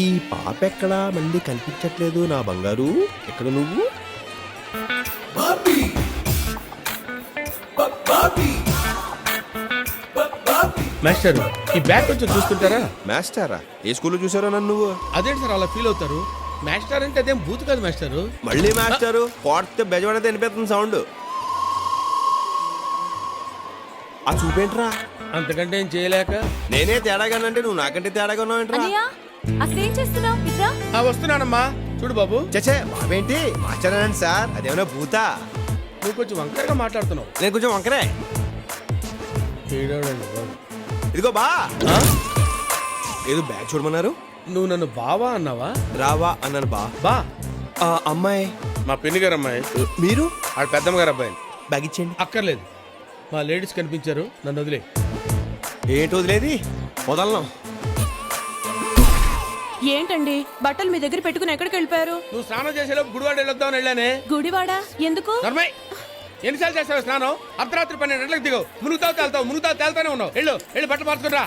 ఈ పాప ఎక్కడా మళ్ళీ కనిపించట్లేదు నా బంగారు. ఎక్కడ నువ్వు? మాస్టర్ ఈ బ్యాగ్ కొంచెం చూస్తుంటారా? మాస్టారా? ఏ స్కూల్లో చూసారో నన్ను నువ్వు? అదేంటి సార్ అలా ఫీల్ అవుతారు? మాస్టర్ అంటే అదేం బూత్ కాదు మాస్టర్. మళ్ళీ మాస్టారు కొడితే బెజవాడైతే వినిపిస్తుంది సౌండ్. ఆ చూపేంట్రా? అంతకంటే ఏం చేయలేక నేనే తేడాగానంటే నువ్వు నాకంటే తేడాగా ఉన్నావేంట్రా? అసలేం చేస్తున్నావు? ఇట్రా. వస్తున్నానమ్మా. చూడు బాబు. చచ్చే బాబేంటి మాస్టరేనండి సార్, అదేమన్నా భూతా? నువ్వు కొంచెం వంకరగా మాట్లాడుతున్నావు. నేను కొంచెం వంకరే. ఏడవడండి బాబు. ఇదిగో బా, ఏదో బ్యాగ్ చూడమన్నారు. నువ్వు నన్ను బావా అన్నావా? రావా అన్నాను బా. బా ఆ అమ్మాయి మా పిన్ని గారు అమ్మాయి. మీరు? ఆడ పెద్దమ్మ గారు అబ్బాయి. బ్యాగ్ ఇచ్చేయండి. అక్కర్లేదు, మా లేడీస్ కనిపించారు, నన్ను వదిలే. ఏంటి వదిలేది? వదలను. ఏంటండి బట్టలు మీ దగ్గర పెట్టుకుని ఎక్కడికి వెళ్ళిపోయారు? నువ్వు స్నానం చేసేలోపు గుడివాడ వెళ్ళొద్దామని వెళ్ళానే. గుడివాడా? ఎందుకు? నర్మయ్, ఎన్నిసార్లు చేస్తావు స్నానం? అర్ధరాత్రి 12 గంటలకు దిగవు. మునుగుతావు తేలుతానే ఉన్నావు. వెళ్ళి బట్టలు మార్చుకురా.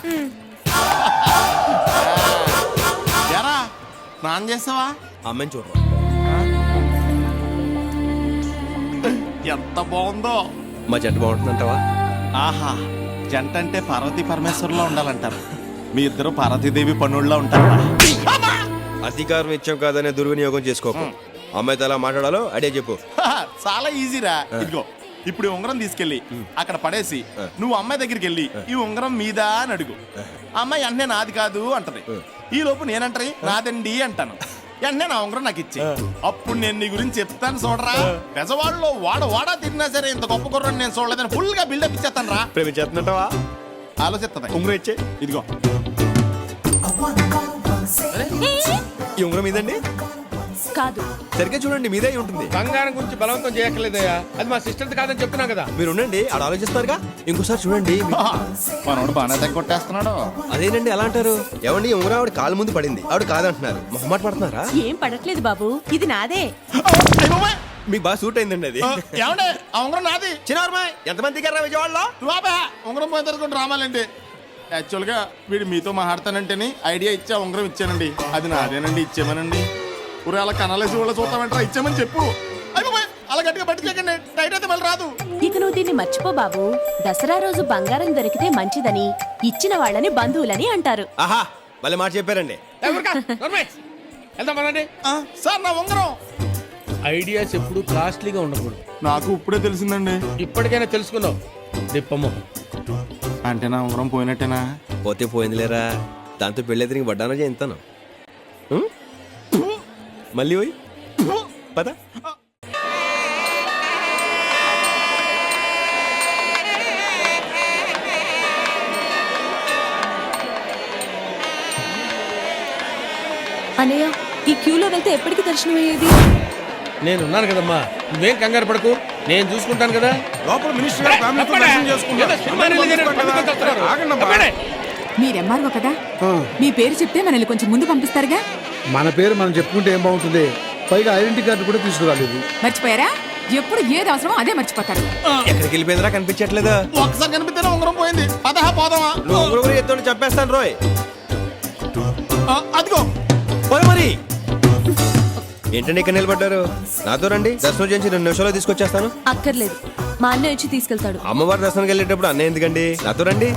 స్నానం చేస్తావా? అమ్మాయిని చూడరా. ఎంత బాగుందో. మా జంట బాగుంటుందంటావా? ఆహా, జంట అంటే పార్వతీ పరమేశ్వరులో ఉండాలంటారు. మీ ఇద్దరు పార్వతీదేవి పనుల్లో ఉంటారు. అధికారం ఇచ్చాం కాదనే దుర్వినియోగం చేసుకోకు. అమ్మాయితో ఎలా మాట్లాడాలో అడే చెప్పు. చాలా ఈజీరా. ఇదిగో ఇప్పుడు ఈ ఉంగరం తీసుకెళ్ళి అక్కడ పడేసి నువ్వు అమ్మాయి దగ్గరికి వెళ్ళి ఈ ఉంగరం మీద అని అడుగు. అమ్మాయి అన్నే నాది కాదు అంటది. ఈ లోపు నేనంటది నాదండి అంటాను. అన్నే నా ఉంగరం నాకు ఇచ్చి అప్పుడు నేను నీ గురించి చెప్తాను చూడరా. పెజవాడలో వాడా తిరిగినా సరే ఇంత గొప్ప కుర్రని నేను చూడలేదని ఫుల్ గా బిల్డప్ ఇచ్చేస్తాను రా. ప్రేమించేస్తున్నట్టవా? ఆలోచిస్తుంది. ఉంగరం ఇచ్చే. ఇదిగో ఈ ఉంగరం మీదండి కాదు. సరిగ్గా చూడండి, మీదే అయి ఉంటుంది. బంగారం గురించి బలవంతం చేయక్కర్లేదయ్యా. అది మా సిస్టర్ కాదని చెప్తున్నా కదా. మీరు ఉండండి, ఆడ ఆలోచిస్తారుగా. ఇంకోసారి చూడండి. మనోడు బాగా తగ్గొట్టేస్తున్నాడు. అదేనండి ఎలా అంటారు? ఏమండి ఉంగరం ఆవిడ కాలు ముందు పడింది, ఆవిడ కాదంటున్నారు. మొహమాట పడుతున్నారా? ఏం పడట్లేదు బాబు, ఇది నాదే. మీకు బాగా సూట్ అయిందండి అది. ఏమండే ఆ ఉంగరం నాది. చిన్నమ్మాయి ఎంతమంది దిగారా విజయవాడలో? ఉంగరం పోయి తరుచుకుంటూ రామాలండి. యాక్చువల్ గా వీడు మీతో మాట్లాడతానంటేని ఐడియా ఇచ్చా ఉంగరం ఇచ్చానండి. అది నాదేనండి, ఇచ్చేమనండి. ఊరే అలా కనాలేసి వాళ్ళు చూస్తామంటారా, ఇచ్చామని చెప్పు. అయిపోయి అలా గట్టిగా పట్టుకోకండి, టైట్ అయితే మళ్ళీ రాదు. ఇక నువ్వు దీన్ని మర్చిపో బాబు. దసరా రోజు బంగారం దొరికితే మంచిదని, ఇచ్చిన వాళ్ళని బంధువులని అంటారు. ఆహా, మళ్ళీ మాట చెప్పారండి. సార్ నా ఉంగరం. ఐడియాస్ ఎప్పుడు కాస్ట్లీగా ఉండకూడదు. నాకు ఇప్పుడే తెలిసిందండి. ఇప్పటికైనా తెలుసుకున్నావు. దిప్పమ్మ అంటే నా ఉంగరం పోయినట్టేనా? పోతే పోయింది లేరా, దాంతో పెళ్ళెదిరికి పడ్డానో చేస్తాను. మళ్ళీ పోయి పద. అన్నయ్య, ఈ క్యూలో వెళ్తే ఎప్పటికి దర్శనం అయ్యేది? నేనున్నాను కదమ్మా, నువ్వేం కంగారు పడకు, నేను చూసుకుంటాను కదా. లోపల మినిస్టర్ గారు ఫ్యామిలీతో దర్శనం చేసుకుంటారు. మీరు ఎంఆర్ఓ కదా, మీ పేరు చెప్తే మనల్ని కొంచెం ముందు పంపిస్తారుగా. మన పేరు మనం చెప్పుకుంటే ఏం బాగుంటుంది? పైగా ఐడెంటిటీ కార్డు కూడా తీసుకురాలేదు. మర్చిపోయారా? ఎప్పుడు ఏది అవసరమో అదే మర్చిపోతారు. ఎక్కడికి వెళ్ళిపోయిందిరా, కనిపించట్లేదా? ఒక్కసారి కనిపిస్తేనే ఉంగరం పోయింది. పదహా పోదామా? నువ్వు ఉంగరం కూడా ఎత్తుని చెప్పేస్తాను రోయ్. అదిగో పోయి మరి. ఏంటండి ఇక్కడ నిలబడ్డారు? నాతో రండి, దర్శనం చేసి 2 నిమిషాల్లో తీసుకొచ్చేస్తాను. అక్కర్లేదు, మా అన్నయ్య వచ్చి తీసుకెళ్తాడు. అమ్మవారి దర్శనానికి వెళ్ళేటప్పుడు అన్నయ్య ఎందుకండి? నాతో రండి.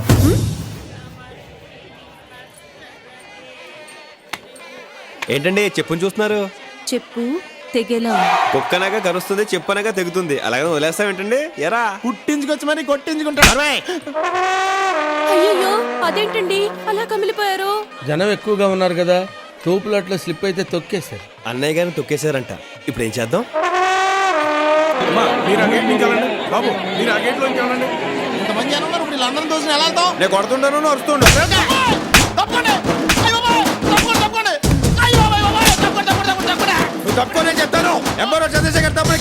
ఏంటండి చెప్పుని చూస్తున్నారు? చెప్పు తెగేలా ఉంది. కుక్కనగా కరుస్తుంది, చెప్పనగా తెగుతుంది. అలాగే వదిలేస్తావేంటండి? ఎరా పుట్టించుకొచ్చి మరి కొట్టించుకుంటారు. అయ్యో, అదేంటండి అలా కమిలిపోయారు? జనం ఎక్కువగా ఉన్నారు కదా, తోపులాట్లో స్లిప్ అయితే తొక్కేశారు. అన్నయ్య గారిని తొక్కేశారంట. ఇప్పుడు ఏం చేద్దాం? బాబు మీరు ఆ గేట్ లో వెళ్ళండి. ఇంతమంది జనం ఉన్నారు, ఇప్పుడు వీళ్ళందరం దోషం ఎలా వెళ్తాం? నేను కొడుతుంటాను, అరుస్తుండు. తప్పండి. నువ్వు తప్పుకో, నేను చెప్తాను. ఎంబరో చంద్రశేఖర్ తప్పని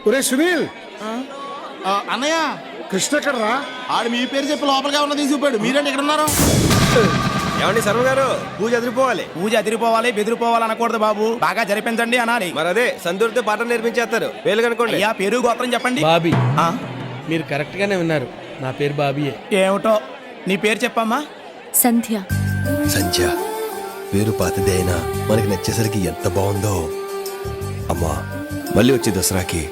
ఒరే సునీల్, అన్నయ్య కృష్ణ ఎక్కడరా? ఆడు మీ పేరు చెప్పి లోపలిగా ఉన్న తీసుకుపోయాడు. మీరేంటి ఇక్కడ ఉన్నారు? ఏమండి శర్మ గారు పూజ అదిరిపోవాలి. పూజ అదిరిపోవాలి బెదిరిపోవాలి అనకూడదు బాబు, బాగా జరిపించండి అనాలి. మరి అదే సందూరితో పాఠం నేర్పించేస్తారు. వేలు కనుకోండి. అయ్యా పేరు గోత్రం చెప్పండి. బాబీ. ఆ, మీరు కరెక్ట్ గానే విన్నారు, నా పేరు బాబీయే. ఏమిటో నీ పేరు చెప్పమ్మా. సంధ్య. సంధ్య పేరు పాతదే అయినా మనకి నచ్చేసరికి ఎంత బాగుందో. అమ్మా మళ్ళీ వచ్చే దసరాకి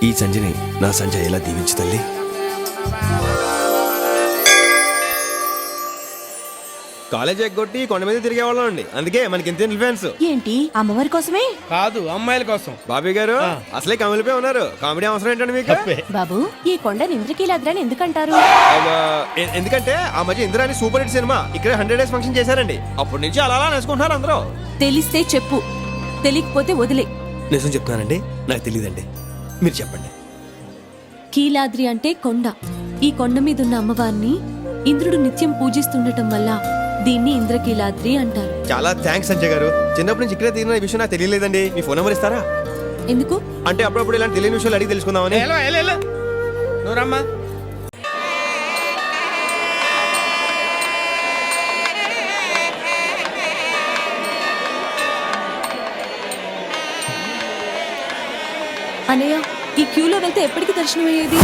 ఈ సంధ్యని నా సంధ్య ఎలా దీవించు తల్లి. కాలేజ్ ఎగ్గొట్టి కొండ మీద తిరిగేవాళ్ళం అండి, అందుకే మనకి ఇంత ఇన్ఫ్లుయెన్స్. ఏంటి అమ్మవారి కోసమే? కాదు, అమ్మాయిల కోసం. బాబీ గారు ఆ. అసలే కమిలిపోయి ఉన్నారు. కామెడీ అవసరం ఏంటండి మీకు? తప్పే. బాబు ఈ కొండని ఇంద్రకీలాద్రని ఎందుకంటారు? అబ్బా, ఎందుకంటే ఆ మధ్య ఇందిరాని సూపర్ హిట్ సినిమా ఇక్కడ 100 days ఫంక్షన్ చేశారండి. అప్పటి నుంచి అలా అలా నేర్చుకుంటున్నారు అందరూ. తెలిస్తే చెప్పు, తెలియకపోతే వదిలే. నిజం చెప్తున్నానండి, నాకు తెలియదండి, మీరు చెప్పండి. కీలాద్రి అంటే కొండ. ఈ కొండ మీద ఉన్న అమ్మవారిని ఇంద్రుడు నిత్యం పూజిస్తుండటం వల్ల దీన్ని ఇంద్రకీలాద్రి అంటారు. చాలా థ్యాంక్స్ సంజయ్ గారు. చిన్నప్పటి నుంచి ఇక్కడే తిరిగిన విషయం నాకు తెలియలేదండి. మీ ఫోన్ నెంబర్ ఇస్తారా? ఎందుకు? అంటే అప్పుడప్పుడు ఇలాంటి తెలియని విషయాలు అడిగి తెలుసుకుందామని. ఎలా ఎలా ఎలా నువ్వు రమ్మా. అనయ్య ఈ క్యూలో వెళ్తే ఎప్పటికి దర్శనం అయ్యేది?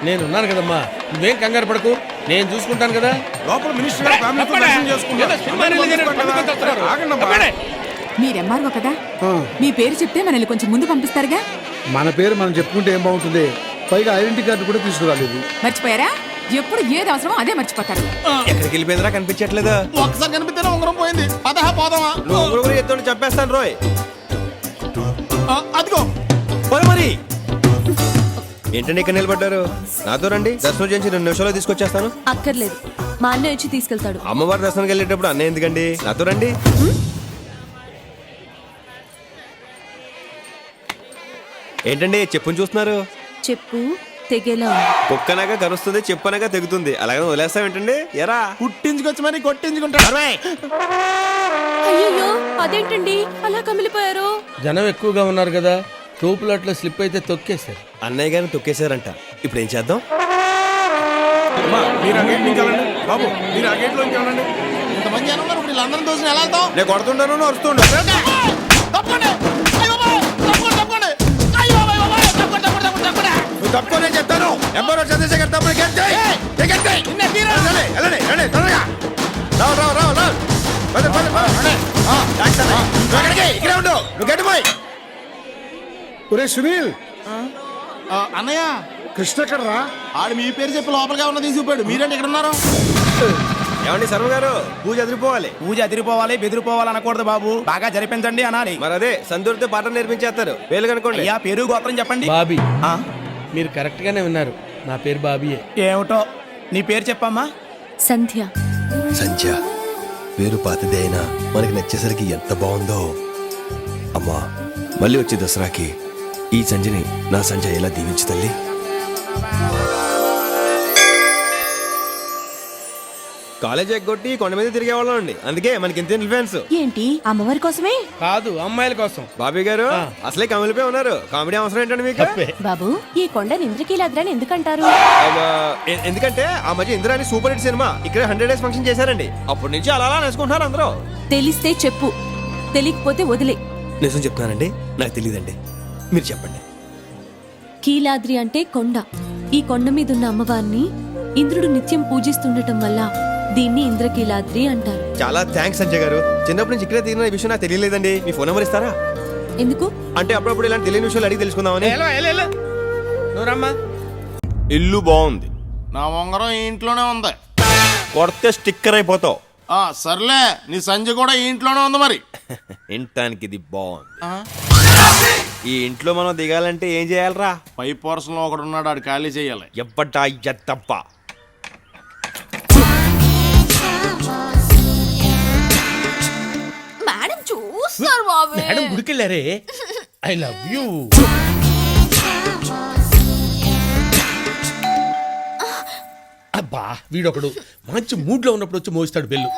నేనున్నాను కదమ్మా, నువ్వేం కంగారు పడకు, నేను చూసుకుంటాను కదా. లోపల మినిస్టర్ గారు ఫ్యామిలీతో దర్శనం చేసుకుంటారు. ఏదో సినిమా రిలీజ్ అయినట్టు పట్టుకొని వస్తున్నారు. తప్పండి. మీరెమ్మారు కదా, ఆ, మీ పేరు చెప్తే మనల్ని కొంచెం ముందు పంపిస్తారుగా. మన పేరు మనం చెప్పుకుంటే ఏం బాగుంటుంది. పైగా ఐడెంటిటీ కార్డు కూడా తీసుకురాలేదు. మర్చిపోయారా? ఎప్పుడు ఏది అవసరమో అదే మర్చిపోతారు. ఎక్కడికి వెళ్ళిపోయిందిరా, కనిపించట్లేదా? ఒక్కసారి కనిపిస్తేనే ఉంగరం పోయింది. పదహా పోదామా? నువ్వు ఊరు ఊరు ఎత్తుకొని చెప్పేస్తాను రోయ్. అదిగో మరి ఏంటండి ఇక్కడ నిలబడ్డారు? నాతో రండి, దర్శనం చేసి 2 నిమిషాల్లో తీసుకొచ్చేస్తాను. అక్కర్లేదు, మా అన్నయ్య వచ్చి తీసుకెళ్తాడు. అమ్మవారి దర్శనానికి వెళ్ళేటప్పుడు అన్నయ్య ఎందుకండి? నాతో రండి. ఏంటండి చెప్పుని చూస్తున్నారు? చెప్పు తెగేలా ఉంది. కుక్కనగా కరుస్తుంది, చెప్పనగా తెగుతుంది. అలాగే వదిలేస్తావేంటండి? ఎరా పుట్టించుకొచ్చి మరి కొట్టించుకుంటారు. అయ్యో అదేంటండి అలా కమిలిపోయారు? జనం ఎక్కువగా ఉన్నారు కదా, తోపులట్లో స్లిప్ అయితే తొక్కేశారు. అన్నయ్య గారిని తొక్కేశారంట. ఇప్పుడు ఏం చేద్దాం? మీరు ఆ గేట్ నుంచి వెళ్ళండి బాబు, మీరు ఆ గేట్ లోంచి వెళ్ళండి. ఇంతమంది జనం ఉన్నారు, ఇప్పుడు వీళ్ళందరం దోషం ఎలా వెళ్తాం? నేను కొడుతుంటాను, అరుస్తుండు. తప్పండి. అయ్య బాబోయ్, తప్పండి, తప్పండి. అయ్య బాబోయ్, బాబోయ్, తప్పండి, తప్పండి, తప్పండి, తప్పండి. నువ్వు తప్పుకో, నేను చెప్తాను. ఎంబరో చంద్రశేఖర్ తప్పుడు నిన్నే తీరా. ఇక్కడే ఉండు, నువ్వు గట్టిపోయి. ఒరే సునీల్, అన్నయ్య కృష్ణ ఎక్కడరా? ఆడు మీ పేరు చెప్పి లోపలిగా ఉన్న తీసుకుపోయాడు. మీరేంటి ఇక్కడ ఉన్నారు? ఏమండి శర్మ గారు పూజ అదిరిపోవాలి. పూజ అదిరిపోవాలి బెదిరిపోవాలి అనకూడదు బాబు, బాగా జరిపించండి అనాలి. మరి అదే సందూరితో పాఠం నేర్పించేస్తారు. వేలు కనుకోండి. అయ్యా పేరు గోత్రం చెప్పండి. బాబీ. ఆ, మీరు కరెక్ట్ గానే విన్నారు, నా పేరు బాబీయే. ఏమిటో నీ పేరు చెప్పమ్మా. సంధ్య. సంధ్య పేరు పాతదే అయినా మనకి నచ్చేసరికి ఎంత బాగుందో. అమ్మా మళ్ళీ వచ్చే దసరాకి ఈ సంధ్యని నా సంధ్య ఎలా దీవించు తల్లి. కాలేజ్ ఎగ్గొట్టి కొండ మీద తిరిగేవాళ్ళం అండి, అందుకే మనకి ఇంత ఇన్ఫ్లుయెన్స్. ఏంటి అమ్మవారి కోసమే? కాదు, అమ్మాయిల కోసం. బాబీ గారు ఆ. అసలే కమిలిపోయి ఉన్నారు. కామెడీ అవసరం ఏంటండి మీకు? తప్పే. బాబు ఈ కొండని ఇంద్రకీలాద్రని ఎందుకంటారు? అబ్బా, ఎందుకంటే ఆ మధ్య ఇందిరాని సూపర్ హిట్ సినిమా ఇక్కడ 100 days ఫంక్షన్ చేశారండి. అప్పటి నుంచి అలా అలా నేర్చుకుంటున్నారు అందరూ. తెలిస్తే చెప్పు, తెలియకపోతే వదిలే. నిజం చెప్తున్నానండి, నాకు తెలియదండి, మీరు చెప్పండి. కీలాద్రి అంటే కొండ. ఈ కొండ మీద ఉన్న అమ్మవారిని ఇంద్రుడు నిత్యం పూజిస్తుండటం వల్ల దీన్ని ఇంద్రకీలాద్రి అంటారు. చాలా థ్యాంక్స్ సంజయ్ గారు. చిన్నప్పటి నుంచి ఇక్కడే తిరిగిన విషయం నాకు తెలియలేదండి. మీ ఫోన్ నెంబర్ ఇస్తారా? ఎందుకు? అంటే అప్పుడప్పుడు ఇలాంటి తెలియని విషయాలు అడిగి తెలుసుకుందామని. ఎలా ఎలా ఎలా నువ్వు రమ్మా. ఇల్లు బాగుంది, నా ఉంగరం ఈ ఇంట్లోనే ఉంది. కొడితే స్టిక్కర్ అయిపోతావు. సర్లే, నీ సంజయ్ కూడా ఈ ఇంట్లోనే ఉంది మరి. ఇంటానికి ఇది బాగుంది. ఈ ఇంట్లో మనం దిగాలంటే ఏం చేయాలరా? పై పోర్షన్ లో ఒకడు ఉన్నాడు, ఆడు ఖాళీ చేయాలి. ఎప్పటా ఎత్తప్ప. మేడం చూస్తారు బాబు. మేడం గుడికెళ్ళారే. I love you. అబ్బా వీడొకడు మంచి మూడ్ లో ఉన్నప్పుడు వచ్చి మోస్తాడు బెల్లు.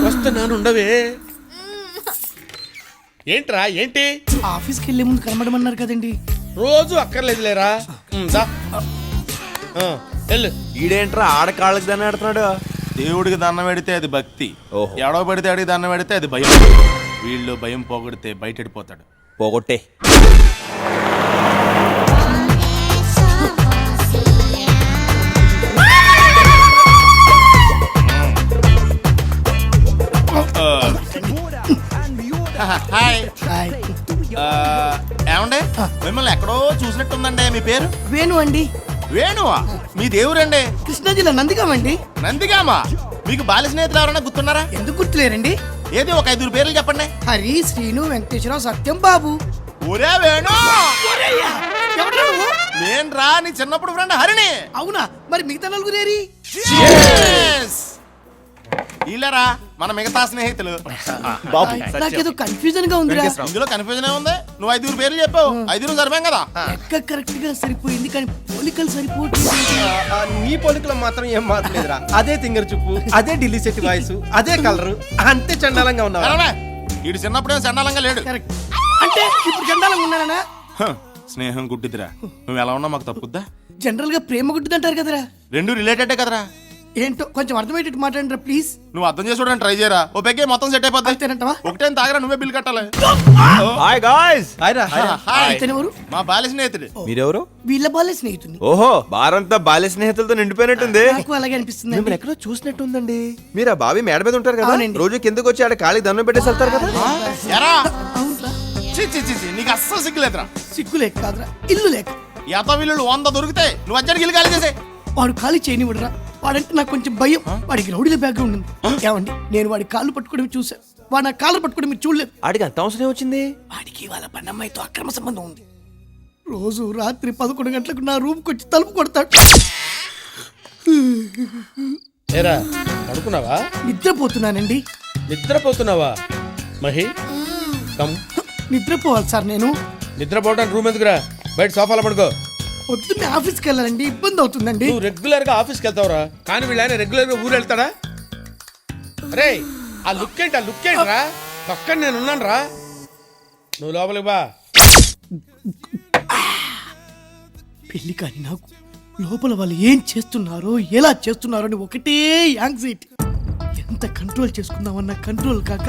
వస్తున్నాను, ఉండవే. ఏంట్రా ఏంటి? ఆఫీస్కి వెళ్ళే ముందు కనబడమన్నారు కదండి. రోజు అక్కర్లేదులేరా. దా. వెళ్ళు. ఈడేంట్రా ఆడకాళ్ళకి దాన్ని ఆడుతున్నాడు? దేవుడికి దండం పెడితే అది భక్తి, ఓహో. ఎడవ పెడితే అడిగి దండం పెడితే అది భయం. వీళ్ళు భయం పోగొడితే బయటెడిపోతాడు. పోగొట్టే. హాయ్. హాయ్. ఏమండే మిమ్మల్ని ఎక్కడో చూసినట్టుందండి. మీ పేరు? వేణు అండి. వేణువా? మీ దేవురండి? కృష్ణా జిల్లా నందిగామండి. నందిగామా? మీకు బాల్య స్నేహితులు ఎవరైనా గుర్తున్నారా? ఎందుకు గుర్తులేరండి? ఏది ఒక 5 పేర్లు చెప్పండి. హరి, శ్రీను, వెంకటేశ్వరరావు, సత్యం, బాబు. ఒరే వేణు, ఎవడ్రా నువ్వు? నేను రా నీ చిన్నప్పుడు ఫ్రెండ్ హరిని. అవునా? మరి మిగతా నలుగురేరి? ఇల్లరా మన మిగతా స్నేహితులు. బాబు నాకేదో కన్ఫ్యూజన్ గా ఉందిరా. ఇందులో కన్ఫ్యూజన్ ఏముంది? నువ్వు 5 పేర్లు చెప్పావు, 5 సరిపోయాం కదా. లెక్క కరెక్ట్ గా సరిపోయింది కానీ పోలికలు సరిపోతుంది. నీ పొలికలో మాత్రం ఏం మాత్రలేదురా. అదే తింగర్ చూపు, అదే ఢిల్లీ సెట్ వాయిస్, అదే కలర్, అంతే చండాలంగా ఉన్నావు. వీడు చిన్నప్పుడే చండాలంగా లేడు. కరెక్ట్. అంటే ఇప్పుడు చండాలంగా ఉన్నానా? హ, స్నేహం గుడ్డిదిరా. నువ్వు ఎలా ఉన్నా మాకు తప్పుద్దా? జనరల్ గా ప్రేమ గుడ్డిదంటారు కదరా. రెండు రిలేటెడే కదరా. ఏంటో కొంచెం అర్థమయ్యేటట్టు మాట్లాడరా ప్లీజ్. నువ్వు అర్థం చేసుకోవడానికి ట్రై చేయరా. ఓ పెగ్గే మొత్తం సెట్ అయిపోద్ది. అంతేనంటావా? ఒకటేం తాగరా, నువ్వే బిల్ కట్టాలి. Hi guys. హాయ్. ఇతనెవరు? మా బాల్య స్నేహితుడు. మీరెవరు? వీళ్ళ బాల్య స్నేహితుని. ఓహో, బారంతా బాల్య స్నేహితులతో నిండిపోయినట్టుంది. నాకు అలాగే అనిపిస్తుంది. మిమ్మల్ని ఎక్కడో చూసినట్టుందండి. మీరు ఆ బావి మేడ మీద ఉంటారు కదా, అవునండి. రోజు కిందకు వచ్చి ఆడ ఖాళీ దండం పెట్టేసి వెళ్తారు కదా. ఎరా అవునురా. చి చి చి చి, నీకు అస్సలు సిగ్గులేదురా. సిగ్గు లేక కాదురా, ఇల్లు లేక. ఎత వీళ్ళు 100 దొరుకుతాయి, నువ్వు అజ్జడికి ఇల్లు ఖాళీ చేసే. వాడు ఖాళీ చేయనివ్వడురా. వాడంటే నాకు కొంచెం భయం. వాడికి రౌడీల బ్యాక్గ్రౌండ్ ఉంది. ఏమండి, నేను వాడి కాళ్ళు పట్టుకోవడం చూసాను. వాడు నా కాళ్ళు పట్టుకోవడం మీరు చూడలేదు. ఆడికి అంత అవసరం వచ్చింది. వాడికి వాళ్ళ పన్నమ్మాయితో అక్రమ సంబంధం ఉంది. రోజు రాత్రి 11 గంటలకు నా రూమ్కి వచ్చి తలుపు కొడతాడు. ఏరా పడుకున్నావా? నిద్రపోతున్నానండి. నిద్రపోతున్నావా? మహి కమ్. నిద్రపోవాలి సార్ నేను. నిద్రపోవడానికి రూమ్ ఎందుకురా? బయట సోఫాలో పడుకో. పొద్దున్నే ఆఫీస్కి వెళ్ళాలండి, ఇబ్బంది అవుతుందండి. నువ్వు రెగ్యులర్ గా ఆఫీస్కి వెళ్తావురా, కానీ వీళ్ళైనా రెగ్యులర్ గా ఊరు వెళ్తాడా? రే ఆ లుక్ ఏంటి? ఆ లుక్ ఏంట్రా? పక్కన నేను ఉన్నాను రా. నువ్వు లోపలికి బా. పెళ్లి కానీ నాకు లోపల వాళ్ళు ఏం చేస్తున్నారో ఎలా చేస్తున్నారో అని ఒకటే యాంగ్జైటీ. ఎంత కంట్రోల్ చేసుకుందామన్న కంట్రోల్ కాక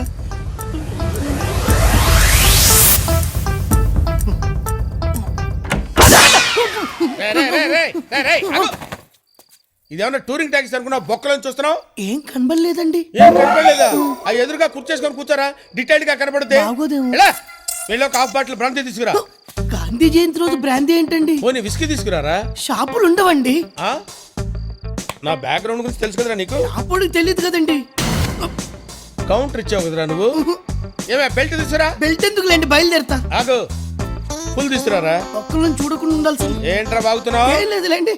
ఇదేమన్నా టూరింగ్ ట్యాక్సీ అనుకున్నా? బొక్కలను చూస్తున్నావు? ఏం కనబడలేదండి. ఏం కనపడలేదా? ఆ ఎదురుగా కూర్చేసుకొని కూర్చోరా, డీటెయిల్ గా కనపడితే. బాగోదేమో. వెళ్ళి ఒక హాఫ్ బాటిల్ బ్రాంతి తీసుకురా. గాంధీ జయంతి రోజు బ్రాందీ ఏంటండి? పోనీ విస్కీ తీసుకురారా. షాపులు ఉండవండి. ఆ? నా బ్యాక్గ్రౌండ్ గురించి తెలుసు కదరా నీకు? అప్పుడు తెలియదు కదండి. కౌంటర్ ఇచ్చావు కదరా నువ్వు. ఏమే బెల్ట్ తీసుకురా. బెల్ట్ ఎందుకు లేండి, బయలుదేరతా. ఆగు, ఫుల్ తీసుకురారా. ఒక్కళ్ళని చూడకుండా ఉండాల్సింది. ఏంట్రా బాగుతున్నావు? ఏం లేదులేండి.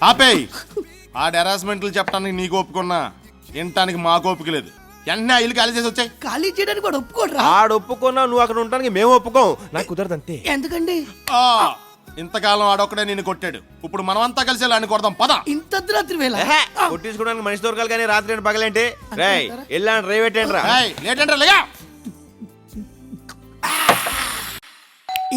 ఆపేయ్. ఆ హెరాస్మెంట్లు చెప్పడానికి నీకు ఒప్పుకున్నా, వినటానికి మాకు ఓపిక లేదు. వెంటనే ఆ ఇల్లు ఖాళీ చేసి వచ్చాయి. ఖాళీ చేయడానికి కూడా ఒప్పుకోడ్రా. ఆడు ఒప్పుకున్నా, నువ్వు అక్కడ ఉండడానికి మేము ఒప్పుకోం. నాకు కుదరదు అంతే. ఎందుకండి? ఇంతకాలం ఆడొక్కడే నిన్ను కొట్టాడు, ఇప్పుడు మనమంతా కలిసి వెళ్ళి కొడదాం పద. ఇంత అర్ధరాత్రి వేళ కొట్టించుకోవడానికి మనిషి దొరకాలి కానీ రాత్రి పగలేంటి? రేయ్ వెళ్ళాను రేవ్ పెట్టండి రా. లేట్ అంటే లేగా.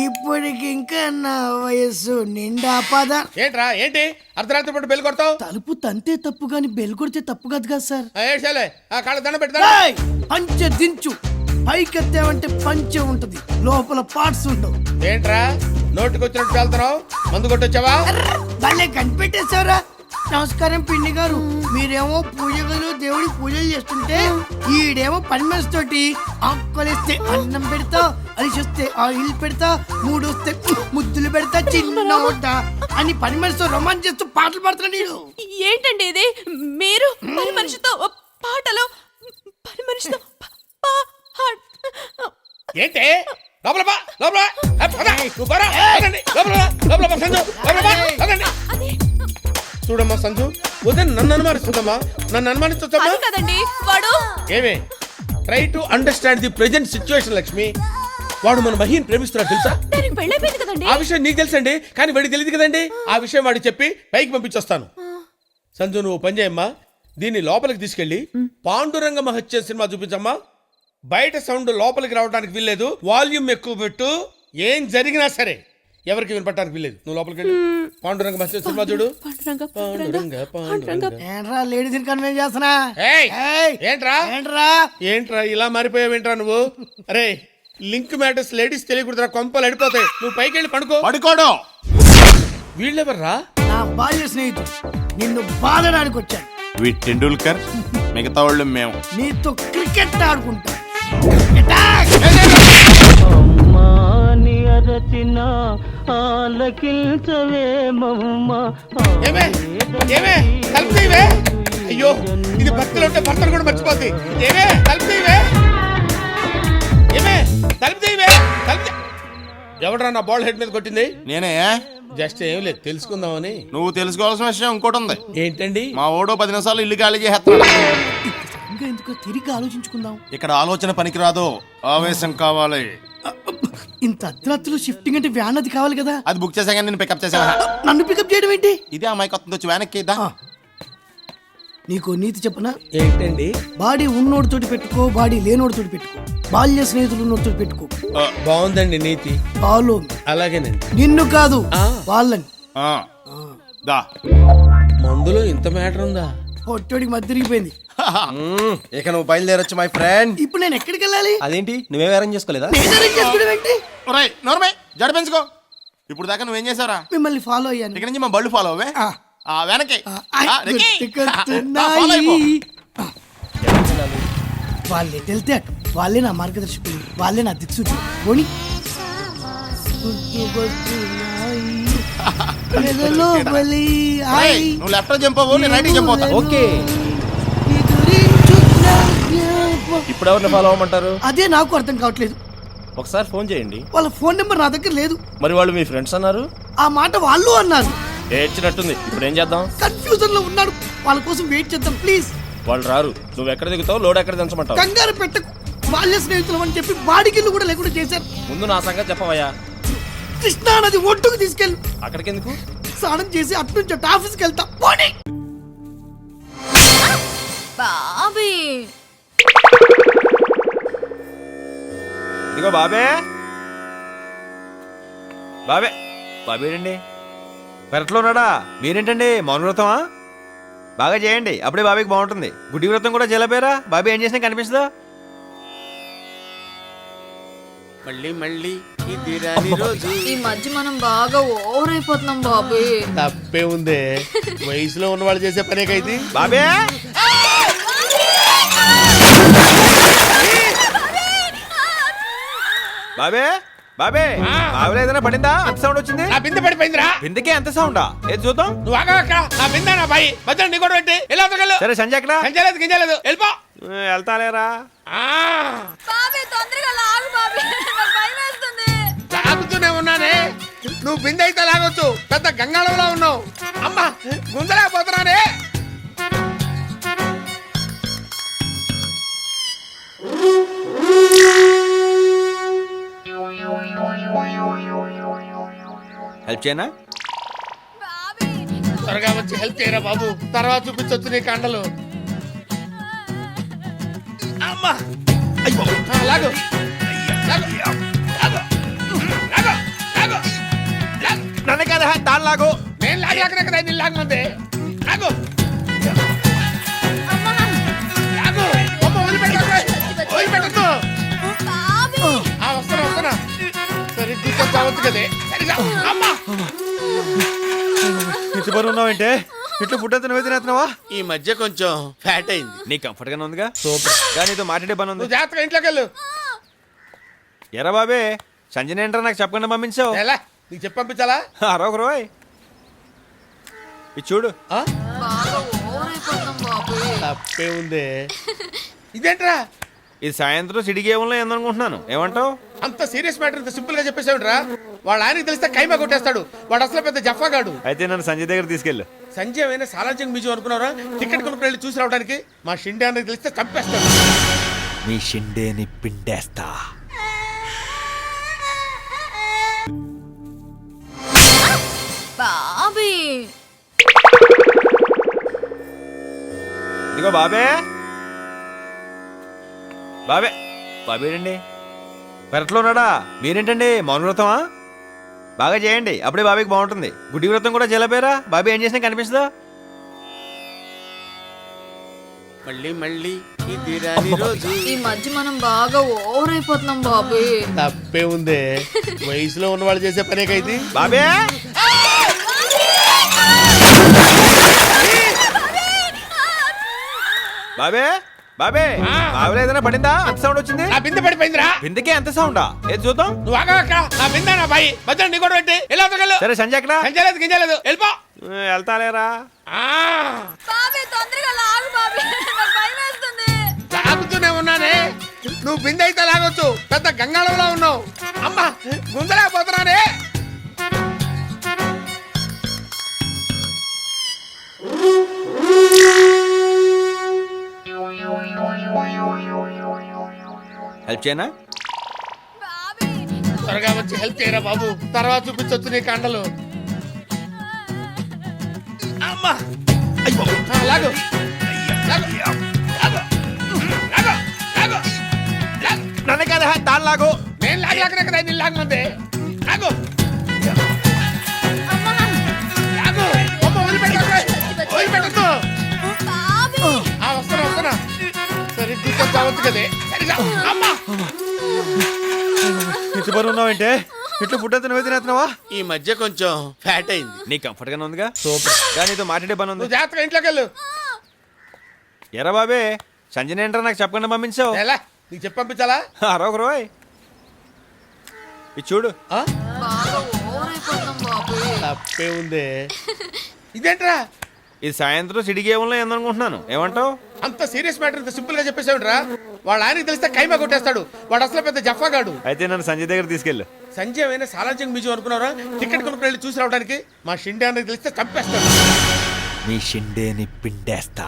ఇప్పటికి ఇంకా నా వయస్సు నిండా పద. ఏంట్రా ఏంటి అర్ధరాత్రి పూట బెల్ కొడతావు? తలుపు తంతే తప్పు గాని బెల్ కొడితే తప్పు కాదు కదా సార్. ఏడ్చాలే, ఆ కాళ్ళ దండ పెడతా. ఏయ్! పంచె దించు. పైకెత్తావంటే పంచె ఉంటది, లోపల పార్ట్స్ ఉండవు. ఏంట్రా నోటికి వచ్చినట్టు వెళ్తున్నావు? మందు కొట్టొచ్చావా? భలే కనిపెట్టేశారా. నమస్కారం పిండి గారు. మీరేమో పూజలు దేవుడికి పూజలు చేస్తుంటే ఈడేమో పని మనిషి తోటి ఆకులిస్తే అన్నం పెడతా, అలిసిస్తే ఆయిల్ పెడతా, మూడొస్తే ముద్దులు పెడతా చిన్నోట అని పని మనిషితో రొమాన్స్ చేస్తూ పాటలు పాడుతున్నాడు నీడు. ఏంటండి ఇది? మీరు పని మనిషితో పాటలు, పని మనిషితో ఏంటి? లోపల బా, లోపల బా. పద, నువ్వు పోరా. పదండి, లోపల బా, లోపల బా సంజు, లోపల బా, పదండి. చూడమ్మా సంజు, ఉదయం నన్ను అనుమానిస్తుందమ్మా. నన్ను అనుమానిస్తుందమ్మా కదండి వాడు. ఏమే try to understand the present situation Lakshmi. వాడు మన మహిని ప్రేమిస్తున్నాడు తెలుసా? పెళ్ళైపోయింది కదండి. ఆ విషయం నీకు తెలుసండి, కానీ వాడికి తెలియదు కదండి. ఆ విషయం వాడికి చెప్పి పైకి పంపించొస్తాను. సంజు నువ్వు పని చేయమ్మా, దీన్ని లోపలికి తీసుకెళ్లి పాండురంగ మహత్యం సినిమా చూపించమ్మా. బయట సౌండ్ లోపలికి రావడానికి వీల్లేదు, వాల్యూమ్ ఎక్కువ పెట్టు. ఏం జరిగినా సరే ఎవరికి వినపడటానికి వీల్లేదు. నువ్వు లోపలికి వెళ్ళి పాండురంగ మత్స్య సినిమా చూడు. పాండురంగ. ఏంట్రా లేడీస్ కన్వెన్స్ చేస్తున్నా? ఏయ్! ఏయ్! ఏంట్రా ఏంట్రా ఇలా మారిపోయావేంట్రా నువ్వు? అరే లింక్ మ్యాటర్స్ లేడీస్ తెలియకూడదురా, కొంపలు అడిపోతాయి. నువ్వు పైకి వెళ్ళి పడుకో. పడుకోడు. వీళ్ళెవర్రా? నా బాల్య స్నేహితుడు, నిన్ను బాధడానికి వచ్చాను. వీటి టెండూల్కర్, మిగతా వాళ్ళు మేము. నీతో క్రికెట్ ఆడుకుంటా. ఏమే ఏమే తలుపు తీయవే. అయ్యో ఇది భక్తులు ఉంటే భర్తలు కూడా మర్చిపోద్ది. ఏమే తలుపు తీయవే. ఏమే తలుపు తీయవే. ఎవడరా నా బాల్ హెడ్ మీద కొట్టింది? నేనే. జస్ట్ ఏం లేదు తెలుసుకుందామని. నువ్వు తెలుసుకోవాల్సిన విషయం ఇంకోటి ఉంది. ఏంటండి? మా ఓడో 10 నిమిషాలు ఇల్లు ఖాళీ చేస్తున్నాడు. ఇంకా ఎందుకో తిరిగి ఆలోచించుకుందాం. ఇక్కడ ఆలోచన పనికిరాదు, ఆవేశం కావాలి. ఇంత అర్ధరాత్రులు షిఫ్టింగ్ అంటే వ్యాన్ అది కావాలి కదా. అది బుక్ చేసాక నేను పికప్ చేసా. నన్ను పికప్ చేయడం ఏంటి? ఇదే అమ్మాయి కొత్త వచ్చి వ్యాన్ ఎక్కిద్దా. నీకు నీతి చెప్పనా? ఏంటండి? బాడీ ఉన్నోడితోటి పెట్టుకో, బాడీ లేనోడితోటి పెట్టుకో. బాల్య స్నేహితులు ఉన్నోడితోటి పెట్టుకో. బాగుందండి నీతి. ఫాలో. అలాగేనండి. నిన్ను కాదు వాళ్ళని. దా మందులో ఇంత మ్యాటర్ ఉందా? పొట్టోడికి మధ్య తిరిగిపోయింది. ఇక నువ్వు బయలుదేరొచ్చు మై ఫ్రెండ్. ఇప్పుడు నేను ఎక్కడికి వెళ్ళాలి? అదేంటి నువ్వేం అరేంజ్ చేసుకోలేదా? నేను arrange చేసుకోవడం ఏంటి? ఒరేయ్ నోర్మే జడ పెంచుకో. ఇప్పుడు దాకా నువ్వేం చేసావురా? మిమ్మల్ని ఫాలో అయ్యాను. ఇక్కడ నుంచి మా బళ్ళు ఫాలో అవే. వెనకే గుర్తుకొస్తున్నాయి. వాళ్ళు ఎటు వెళ్తే అటు. వాళ్ళే నా మార్గదర్శకులు, వాళ్ళే నా దిక్సూచి. పోనీ నువ్వు లెఫ్ట్ జంప్ అవ్వు, నేను రైట్ జంప్ అవుతా. ఓకే ఇప్పుడు ఎవరిని ఫాలో అవ్వమంటారు? అదే నాకు అర్థం కావట్లేదు. ఒకసారి ఫోన్ చేయండి. వాళ్ళ ఫోన్ నెంబర్ నా దగ్గర లేదు. మరి వాళ్ళు మీ ఫ్రెండ్స్ అన్నారు. ఆ మాట వాళ్ళు అన్నారు. ఏడ్చినట్టుంది. ఇప్పుడు ఏం చేద్దాం? కన్ఫ్యూజన్ లో ఉన్నాడు. వాళ్ళ కోసం వెయిట్ చేద్దాం ప్లీజ్. వాళ్ళు రారు. నువ్వు ఎక్కడ దిగుతావు, లోడ్ ఎక్కడ దించమంటావు? కంగారు పెట్టకు. బాల్య స్నేహితులు అని చెప్పి బాడిగిల్లు కూడా లేకుండా చేశారు. ముందు నా సంగతి చెప్పవయ్యా. కృష్ణా నది ఒడ్డుకు తీసుకెళ్ళు. అక్కడికి ఎందుకు? స్నానం చేసి అటు నుంచి అటు ఆఫీస్కి వెళ్తా. పోనీ. బాబీ ఇదిగో బాబే. బాబే బాబేడండి పెరట్లో ఉన్నాడా? మీరేంటండి మౌన వ్రతమా? బాగా చేయండి, అప్పుడే బాబీకి బాగుంటుంది. గుడ్డి వ్రతం కూడా జలపేరా. బాబీ ఏం చేసినా కనిపిస్తుందా? మళ్ళీ మళ్ళీ ఇది రాని రోజు. ఈ మధ్య మనం బాగా ఓవర్ అయిపోతున్నాం బాబీ. తప్పే ఉందే, వయసులో ఉన్న వాళ్ళు చేసే పనే కైతే. బాబే బాబే బాబే బాబులో ఏదైనా పడిందా? అంత సౌండ్ వచ్చింది. నా బిందె పడిపోయిందిరా. బిందెకే అంత సౌండా? ఏది చూద్దాం. నువ్వు ఆగా అక్కడ. నా బిందె నా బాయి మధ్యలో నీ కూడా పెట్టి ఎలా తగలు. సరే సంజయ్ ఎక్కడ? గంజలేదు గింజలేదు వెళ్ళిపో. వెళ్తాలేరా? బాబీ తొందరగా లాగు బాబీ, నాకు భయం వేస్తుంది. లాగుతూనే ఉన్నానే. నువ్వు బిందె అయితే లాగొచ్చు, పెద్ద గంగాళంలో ఉన్నావు. అమ్మా గుంజలేకపోతున్నానే. హెల్ప్ చేయనా? త్వరగా వచ్చి హెల్ప్ చేయరా బాబు, తర్వాత చూపించొచ్చు నీ కండలు. అమ్మా అయ్యో లాగు లాగు లాగు లాగు లాగు. నన్ను కదా తాను లాగు. నేను లాగలేకనే కదా నేను లాగమంది. లాగు లాగు. అమ్మ వదిలిపెట్టద్దు వదిలిపెట్టద్దు. వస్తున్నా వస్తున్నా. సరే కూర్చొని చావచ్చు కదే. సరిగా అమ్మా ఇంటి బరువు ఉన్నావంటే ఇట్లా ఫుడ్ అంతా నువ్వే తినేస్తున్నావా? ఈ మధ్య కొంచెం ఫ్యాట్ అయింది. నీ కంఫర్ట్ గానే ఉందిగా. సూపర్. కానీ నీతో మాట్లాడే పని ఉంది. నువ్వు జాగ్రత్తగా ఇంట్లోకి వెళ్ళు. ఎరా బాబే సంజయ్ ఏంట్రా నాకు చెప్పకుండా పంపించావు? ఎలా నీకు చెప్పి పంపించాలా? అరొక రోయ్ ఇది చూడు. ఆ? బాగా ఓవర్ అయిపోతున్నాం బాబీ. తప్పే ఉందే. ఇదేంట్రా? ఇది సాయంత్రం సిటీ గేమ్లో ఏందనుకుంటున్నాను. ఏమంటావు? అంత సీరియస్ మ్యాటర్ ఇంత సింపుల్ గా చెప్పేసావుట్రా. వాళ్ళ ఆయనకి తెలిస్తే కైమా కొట్టేస్తాడు. వాడు అసలు పెద్ద జఫాగాడు. అయితే నన్ను సంజయ్ దగ్గర తీసుకెళ్ళు. సంజయ్ అయినా సాలార్జంగ్ మ్యూజియం అనుకున్నారా? టికెట్ కొనుక్కు వెళ్ళి చూసి రావడానికి. మా షిండే అన్నకి తెలిస్తే చంపేస్తాడు. నీ షిండేని పిండేస్తా. బాబీ ఇదిగో బాబే బాబే బాబేడండి పెరట్లో ఉన్నాడా? మీరేంటండి మౌన వ్రతమా? బాగా చేయండి అప్పుడే బాబీకి బాగుంటుంది. గుడ్డి వ్రతం కూడా చేయలేపారా? బాబీ ఏం చేసినా కనిపిస్తుందా? మళ్ళీ మళ్ళీ ఇది రాని రోజు. ఈ మధ్య మనం బాగా ఓవర్ అయిపోతున్నాం బాబు. తప్పే ఉందే, వయసులో ఉన్న వాళ్ళు చేసే పనే కైతే. బాబే బాబే బాబే బాబులో ఏదైనా పడిందా? అంత సౌండ్ వచ్చింది. నా బిందె పడిపోయిందిరా. బిందెకే అంత సౌండా? ఏది చూద్దాం. నువ్వు ఆగా అక్కడ. నా బిందె నా బాయి మధ్య నీ కూడా పెట్టి ఎలా తగలు. సరే సంజయ్ ఎక్కడ? సంజలేదు గింజలేదు వెళ్ళిపో. వెళ్తాలేరా? లాగుతూనే ఉన్నానే. నువ్వు బిందె అయితే లాగొచ్చు, పెద్ద గంగాళంలో ఉన్నావు. అమ్మా గుంజలేకపోతున్నానే. హెల్ప్ చేయనా? త్వరగా వచ్చి హెల్ప్ చేయరా బాబు, తర్వాత చూపించొచ్చు నీ కండలు. అమ్మా అయ్యో లాగు లాగు లాగు లాగు లాగు. నన్ను కదా తాను లాగు. నేను లాగలేకనే కదా నేను లాగమంది. లాగు లాగు. అమ్మ వదిలిపెట్టద్దు. వస్తున్నా వస్తున్నా. సరే కూర్చొని చావచ్చు కదే. సరిగా అమ్మా ఇంటి పని ఉన్నావంటే ఇట్లా ఫుడ్ అంతా నువ్వే తినేస్తున్నావా? ఈ మధ్య కొంచెం ఫ్యాట్ అయింది. నీ కంఫర్ట్ గానే ఉందిగా? సూపర్. కానీ నీతో మాట్లాడే పని ఉంది. నువ్వు జాగ్రత్తగా ఇంట్లోకి వెళ్ళు. ఎరా బాబే సంజయ్ ఏంట్రా నాకు చెప్పకుండా పంపించావు? ఎలా నీకు చెప్పి పంపించాలా? అరొక రోయ్ ఇది చూడు. ఆ? బాగా ఓవర్ అయిపోతున్నాం బాబు. తప్పే ఉందే. ఇదేంట్రా ఇది సాయంత్రం సిటీ ఏమో ఏందనుకుంటున్నాను. ఏమంటావు? అంత సీరియస్ మ్యాటర్ ఇంత సింపుల్ గా చెప్పేసావుట్రా. వాళ్ళ ఆయనకి తెలిస్తే కైమా కొట్టేస్తాడు. వాడు అసలు పెద్ద జఫాగాడు. అయితే నన్ను సంజయ్ దగ్గర తీసుకెళ్ళు. సంజయ్ అయినా సాలార్జంగ్ మ్యూజియం అనుకున్నారా? టికెట్ కొనుక్కు వెళ్ళి చూసి రావడానికి. మా షిండే అన్నకి తెలిస్తే చంపేస్తాడు. నీ షిండేని పిండేస్తా.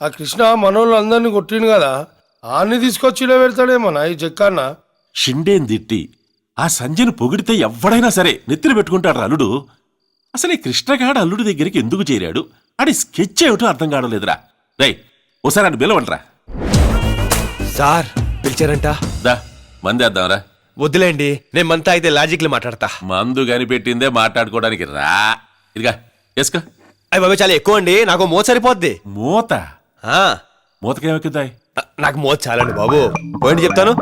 ఆ కృష్ణ మనోళ్ళు అందరినీ కొట్టిండు కదా, ఆన్ని తీసుకొచ్చి ఇలా పెడతాడేమన్నా ఈ చెక్కన్న. షిండేని తిట్టి ఆ సంజయ్ని పొగిడితే ఎవ్వడైనా సరే నెత్తిన పెట్టుకుంటాడు అల్లుడు. అసలు ఈ కృష్ణగాడు అల్లుడి దగ్గరికి ఎందుకు చేరాడు? ఆడి స్కెచ్ ఏమిటో అర్థం కావడం లేదురా. రై ఓసారి అని పిలవండిరా. సార్ పిలిచారంట. దా మందేద్దాంరా. వద్దులేండి, నేను మనతో అయితే లాజిక్లు మాట్లాడతా. మందు కనిపెట్టిందే మాట్లాడుకోవడానికి రా. ఇదిగా వేసుకో. అయ్యి బాబు చాలా ఎక్కువ అండి, నాకు మోత సరిపోద్ది. మూత ఆ, మూతకేమెక్కుతాయి? నాకు మోత చాలండి బాబు. పోయింది చెప్తాను.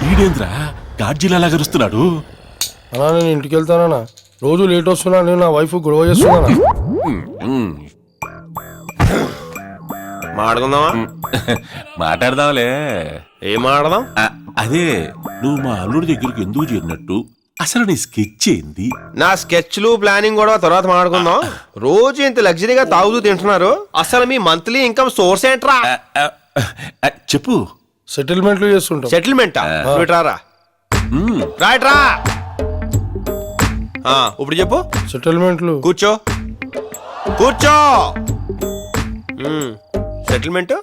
ఈడేంద్రా గాడ్జిలా గరుస్తున్నాడు? అన్నా నేను ఇంటికి వెళ్తానా, రోజు లేట్ వస్తున్నా, నేను నా వైఫ్ గొడవ చేస్తున్నానా. మాట్లాడుకుందామా? మాట్లాడదాంలే. ఏం మాట్లాడదాం? అదే నువ్వు మా అల్లుడి దగ్గరికి ఎందుకు చేరినట్టు, అసలు నీ స్కెచ్ ఏంది? నా స్కెచ్లు ప్లానింగ్ కూడా తర్వాత మాట్లాడుకుందాం. రోజు ఇంత లగ్జరీగా తాగుతూ తింటున్నారు, అసలు మీ మంత్లీ ఇన్కమ్ సోర్స్ ఏంట్రా? చెప్పు. సెటిల్మెంట్లు చేస్తుంటాం. సెటిల్మెంటా? రారా రాయట్రా. ఇప్పుడు చెప్పు. సెటిల్మెంట్లు కూర్చో కూర్చో. సెటిల్మెంట్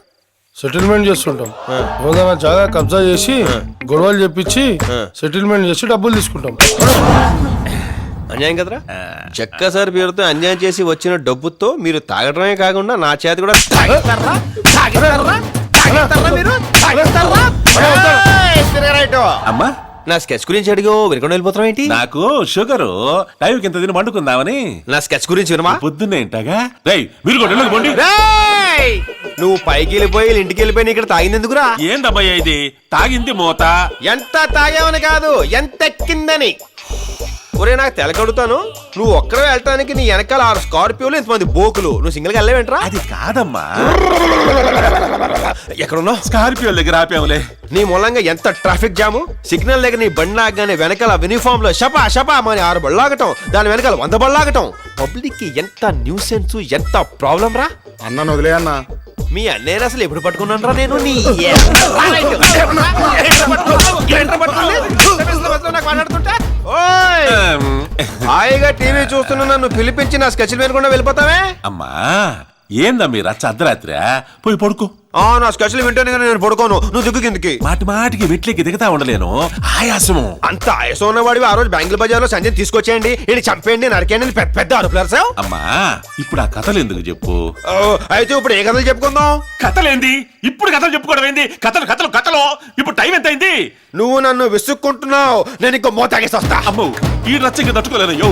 సెటిల్మెంట్ చేస్తుంటాం. ఏదైనా జాగా కబ్జా చేసి గొడవలు చెప్పించి సెటిల్మెంట్ చేసి డబ్బులు తీసుకుంటాం. అన్యాయం కదరా? చెక్క సార్ పేరుతో అన్యాయం చేసి వచ్చిన డబ్బుతో మీరు తాగడమే కాకుండా నా చేతి కూడా తాగిస్తారా? మీరు అమ్మా నా స్కెచ్ గురించి అడిగో వినకుండా వెళ్ళిపోతాం ఏంటి? నాకు షుగరు, టైంకి ఇంత తిని వండుకుందామని. నా స్కెచ్ గురించి వినమా? పొద్దున్నే ఇంటగా. రై మీరు కూడా వెళ్ళకపోండి. నువ్వు పైకి వెళ్ళిపోయి ఇంటికి వెళ్ళిపోయి ఇక్కడ తాగింది ఎందుకురా? ఏందబ్బయ్యా ఇది? తాగింది మూత. ఎంత తాగావని కాదు, ఎంత ఎక్కిందని. ఒరే నాకు తెలకడుతాను, నువ్వు ఒక్కడే వెళ్ళటానికి నీ వెనకాల 6 స్కార్పియోలు ఇంతమంది బోకులు, నువ్వు సింగిల్ గా వెళ్ళవేంట్రా? అది కాదమ్మా, ఎక్కడున్నావు? స్కార్పియో దగ్గర ఆపాములే. నీ మూలంగా ఎంత ట్రాఫిక్ జాము. సిగ్నల్ దగ్గర నీ బండి ఆగగానే వెనకాల యూనిఫామ్ లో షపా షపా అని 6 బళ్ళాగటం, దాని వెనకాల 100 బళ్ళాగటం. పబ్లిక్ కి ఎంత న్యూసెన్స్, ఎంత ప్రాబ్లం రా. అన్న వదిలే అన్న. మీ అన్నయ్య అసలు ఎప్పుడు పట్టుకున్నాను రా నేను? నీ హాయిగా టీవీ చూస్తున్నా నన్ను పిలిపించి నా స్కెచ్లు వినకుండా వెళ్ళిపోతావే? అమ్మా ఏందా మీ రచ్చ అర్ధరాత్రి పోయి పడుకో. నా స్పెషల్ వింటేనే కానీ నేను పడుకోను. నువ్వు దిక్కు కిందకి. మాటి మాటికి మెట్లెక్కి దిగుతా ఉండలేను, ఆయాసము. అంత ఆయాసం ఉన్నవాడివి ఆ రోజు బ్యాంకుల బజార్లో సంజయ్ తీసుకొచ్చేయండి, ఈయన చంపేయండి, నరికేయండి పెద్ద పెద్ద అరుపులారు సార్. అమ్మా ఇప్పుడు ఆ కథలు ఎందుకు చెప్పు. అయితే ఇప్పుడు ఏ కథలు చెప్పుకుందాం? కథలేంది ఇప్పుడు కథలు చెప్పుకోవడం ఏంది? కథలు కథలు కథలు. ఇప్పుడు టైం ఎంత అయింది? నువ్వు నన్ను విసుక్కుంటున్నావు, నేను ఇంకో మోతాగేసి వస్తా. అమ్మో ఈ రచ్చ ఇంకా తట్టుకోలేను.